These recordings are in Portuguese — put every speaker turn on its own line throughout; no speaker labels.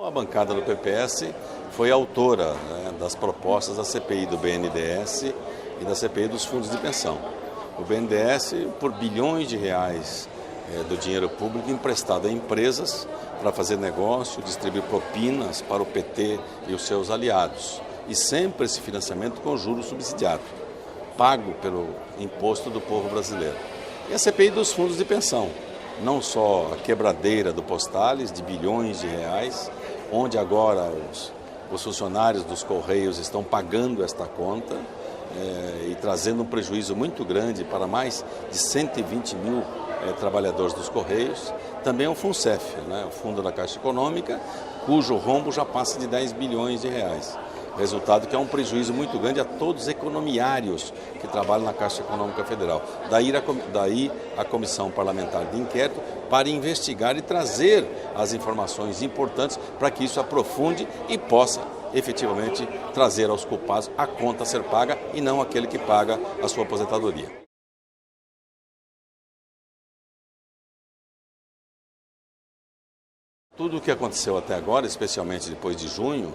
A bancada do PPS foi autora, das propostas da CPI do BNDES e da CPI dos fundos de pensão. O BNDES, por bilhões de reais do dinheiro público emprestado a empresas para fazer negócio, distribuir propinas para o PT e os seus aliados. E sempre esse financiamento com juros subsidiado, pago pelo imposto do povo brasileiro. E a CPI dos fundos de pensão, não só a quebradeira do Postales, de bilhões de reais, onde agora os funcionários dos Correios estão pagando esta conta e trazendo um prejuízo muito grande para mais de 120 mil trabalhadores dos Correios. Também o FUNCEF, o Fundo da Caixa Econômica, cujo rombo já passa de 10 bilhões de reais. Resultado que é um prejuízo muito grande a todos os economiários que trabalham na Caixa Econômica Federal. Daí a Comissão Parlamentar de Inquérito para investigar e trazer as informações importantes para que isso aprofunde e possa efetivamente trazer aos culpados a conta a ser paga e não aquele que paga a sua aposentadoria. Tudo o que aconteceu até agora, especialmente depois de junho,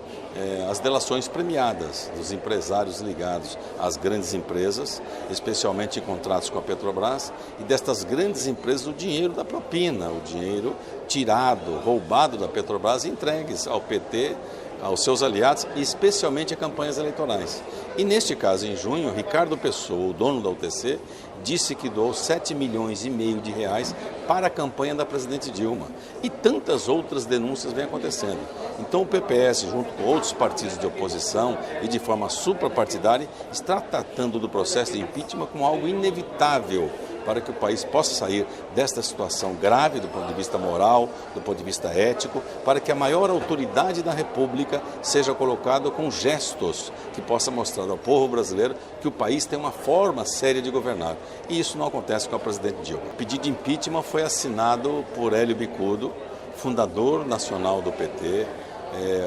as delações premiadas dos empresários ligados às grandes empresas, especialmente em contratos com a Petrobras, e destas grandes empresas o dinheiro da propina, o dinheiro tirado, roubado da Petrobras e entregues ao PT, aos seus aliados e especialmente a campanhas eleitorais. E neste caso, em junho, Ricardo Pessoa, o dono da UTC, disse que doou 7 milhões e meio de reais para a campanha da presidente Dilma. E tantas outras denúncias vêm acontecendo. Então o PPS, junto com outros partidos de oposição e de forma suprapartidária, está tratando do processo de impeachment como algo inevitável para que o país possa sair desta situação grave do ponto de vista moral, do ponto de vista ético, para que a maior autoridade da República seja colocada com gestos que possa mostrar ao povo brasileiro que o país tem uma forma séria de governar. E isso não acontece com a presidente Dilma. O pedido de impeachment foi assinado por Hélio Bicudo, fundador nacional do PT,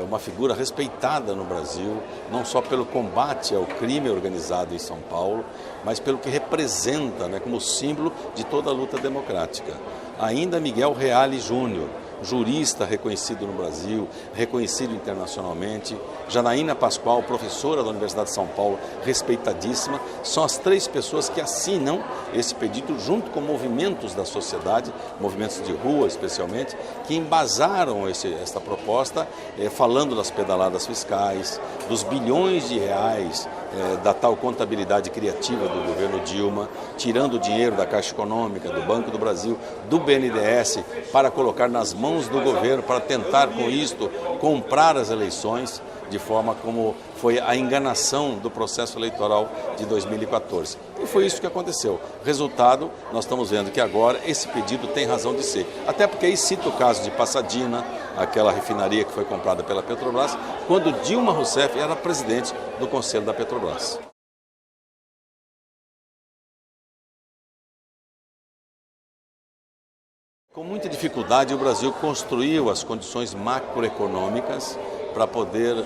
uma figura respeitada no Brasil, não só pelo combate ao crime organizado em São Paulo, mas pelo que representa, como símbolo de toda a luta democrática. Ainda Miguel Reale Júnior, jurista reconhecido no Brasil, reconhecido internacionalmente, Janaína Pascoal, professora da Universidade de São Paulo, respeitadíssima, são as 3 pessoas que assinam esse pedido junto com movimentos da sociedade, movimentos de rua especialmente, que embasaram esta proposta, falando das pedaladas fiscais, dos bilhões de reais da tal contabilidade criativa do governo Dilma, tirando o dinheiro da Caixa Econômica, do Banco do Brasil, do BNDES, para colocar nas mãos do governo, para tentar com isto comprar as eleições, de forma como foi a enganação do processo eleitoral de 2014. E foi isso que aconteceu. Resultado, nós estamos vendo que agora esse pedido tem razão de ser. Até porque aí cita o caso de Passadina, aquela refinaria que foi comprada pela Petrobras, quando Dilma Rousseff era presidente do Conselho da Petrobras. Com muita dificuldade, o Brasil construiu as condições macroeconômicas para poder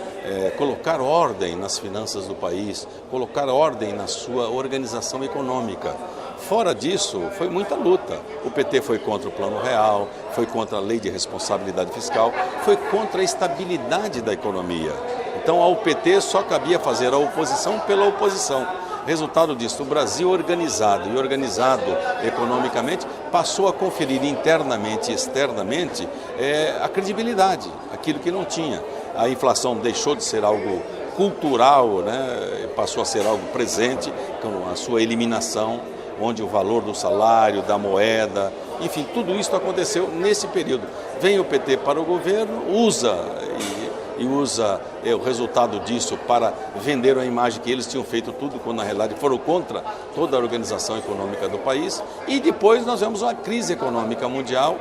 colocar ordem nas finanças do país, colocar ordem na sua organização econômica. Fora disso, foi muita luta. O PT foi contra o Plano Real, foi contra a Lei de Responsabilidade Fiscal, foi contra a estabilidade da economia. Então, ao PT só cabia fazer a oposição pela oposição. Resultado disso, o Brasil organizado e organizado economicamente passou a conferir internamente e externamente a credibilidade, aquilo que não tinha. A inflação deixou de ser algo cultural, passou a ser algo presente, com a sua eliminação, onde o valor do salário, da moeda, enfim, tudo isso aconteceu nesse período. Vem o PT para o governo, usa o resultado disso para vender a imagem que eles tinham feito tudo, quando na realidade foram contra toda a organização econômica do país. E depois nós vemos uma crise econômica mundial,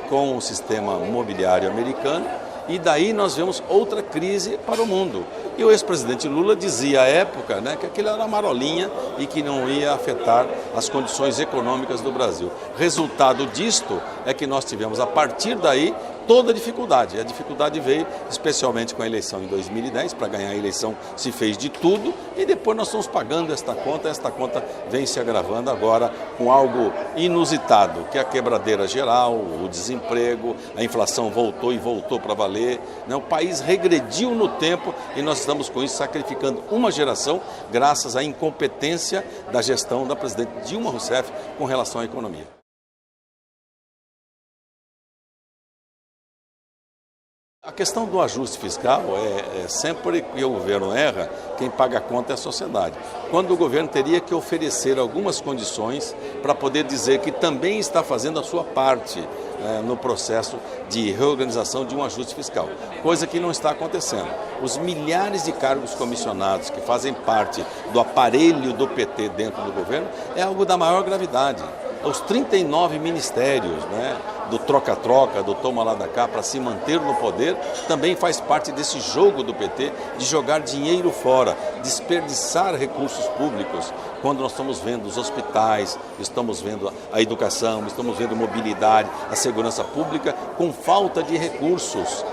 com o sistema mobiliário americano, e daí nós vemos outra crise para o mundo. E o ex-presidente Lula dizia à época que aquilo era uma marolinha e que não ia afetar as condições econômicas do Brasil. Resultado disto é que nós tivemos, a partir daí, toda a dificuldade. E a dificuldade veio especialmente com a eleição em 2010, para ganhar a eleição se fez de tudo e depois nós estamos pagando esta conta vem se agravando agora com algo inusitado, que é a quebradeira geral, o desemprego, a inflação voltou e voltou para valer, né? O país regrediu no tempo e nós estamos com isso sacrificando uma geração graças à incompetência da gestão da presidente Dilma Rousseff com relação à economia. A questão do ajuste fiscal é sempre que o governo erra, quem paga a conta é a sociedade. Quando o governo teria que oferecer algumas condições para poder dizer que também está fazendo a sua parte no processo de reorganização de um ajuste fiscal, coisa que não está acontecendo. Os milhares de cargos comissionados que fazem parte do aparelho do PT dentro do governo é algo da maior gravidade. Os 39 ministérios, né, do troca-troca, do toma lá da cá para se manter no poder, também faz parte desse jogo do PT de jogar dinheiro fora, desperdiçar recursos públicos, quando nós estamos vendo os hospitais, estamos vendo a educação, estamos vendo mobilidade, a segurança pública com falta de recursos.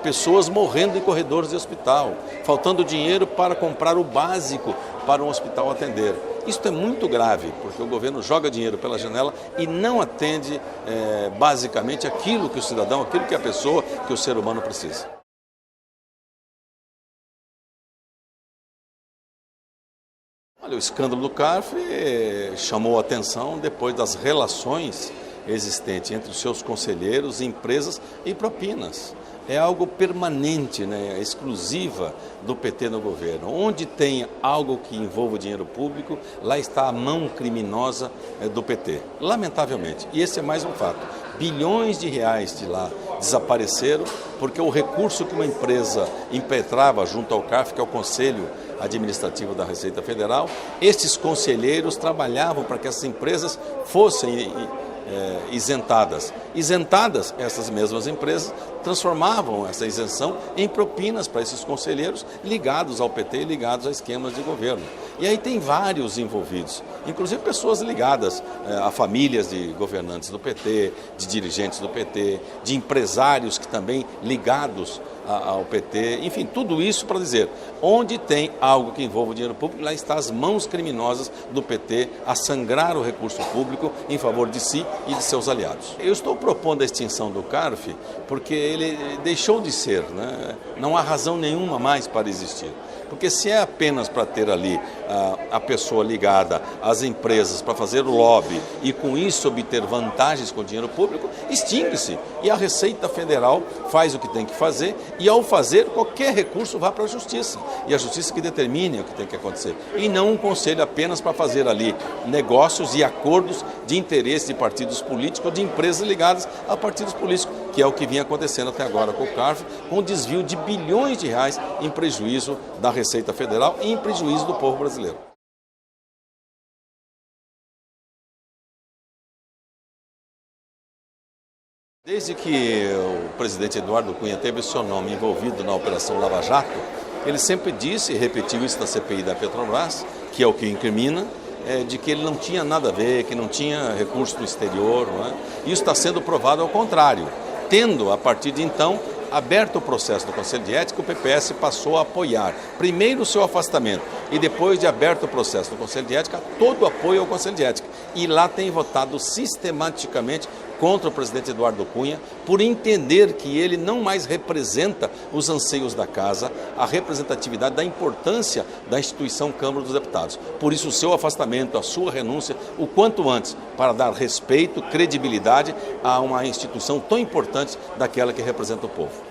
Pessoas morrendo em corredores de hospital, faltando dinheiro para comprar o básico para um hospital atender. Isso é muito grave, porque o governo joga dinheiro pela janela e não atende basicamente aquilo que o cidadão, aquilo que a pessoa, que o ser humano precisa. Olha, o escândalo do CARF chamou a atenção depois das relações existentes entre os seus conselheiros, empresas e propinas. É algo permanente, né, exclusiva do PT no governo. Onde tem algo que envolva dinheiro público, lá está a mão criminosa do PT, lamentavelmente. E esse é mais um fato. Bilhões de reais de lá desapareceram porque o recurso que uma empresa impetrava junto ao CARF, que é o Conselho Administrativo da Receita Federal, esses conselheiros trabalhavam para que essas empresas fossem isentadas. Isentadas, essas mesmas empresas transformavam essa isenção em propinas para esses conselheiros ligados ao PT, ligados a esquemas de governo. E aí tem vários envolvidos, inclusive pessoas ligadas a famílias de governantes do PT, de dirigentes do PT, de empresários que também ligados ao PT, enfim, tudo isso para dizer, onde tem algo que envolva o dinheiro público, lá estão as mãos criminosas do PT a sangrar o recurso público em favor de si e de seus aliados. Eu estou propondo a extinção do CARF porque ele deixou de ser, né? Não há razão nenhuma mais para existir. Porque se é apenas para ter ali a pessoa ligada às empresas para fazer o lobby e com isso obter vantagens com o dinheiro público, extingue-se. E a Receita Federal faz o que tem que fazer e ao fazer qualquer recurso vá para a Justiça. E a Justiça que determine o que tem que acontecer. E não um conselho apenas para fazer ali negócios e acordos de interesse de partidos políticos ou de empresas ligadas a partidos políticos, que é o que vinha acontecendo até agora com o CARF, com o desvio de bilhões de reais em prejuízo da Receita Federal e em prejuízo do povo brasileiro. Desde que o presidente Eduardo Cunha teve o seu nome envolvido na Operação Lava Jato, ele sempre disse e repetiu isso na CPI da Petrobras, que é o que o incrimina, de que ele não tinha nada a ver, que não tinha recurso do exterior, não é? Isso está sendo provado ao contrário, tendo, a partir de então, aberto o processo do Conselho de Ética, o PPS passou a apoiar, primeiro o seu afastamento e depois de aberto o processo do Conselho de Ética, todo o apoio ao Conselho de Ética. E lá tem votado sistematicamente contra o presidente Eduardo Cunha, por entender que ele não mais representa os anseios da casa, a representatividade da importância da instituição Câmara dos Deputados. Por isso o seu afastamento, a sua renúncia, o quanto antes, para dar respeito, credibilidade a uma instituição tão importante daquela que representa o povo.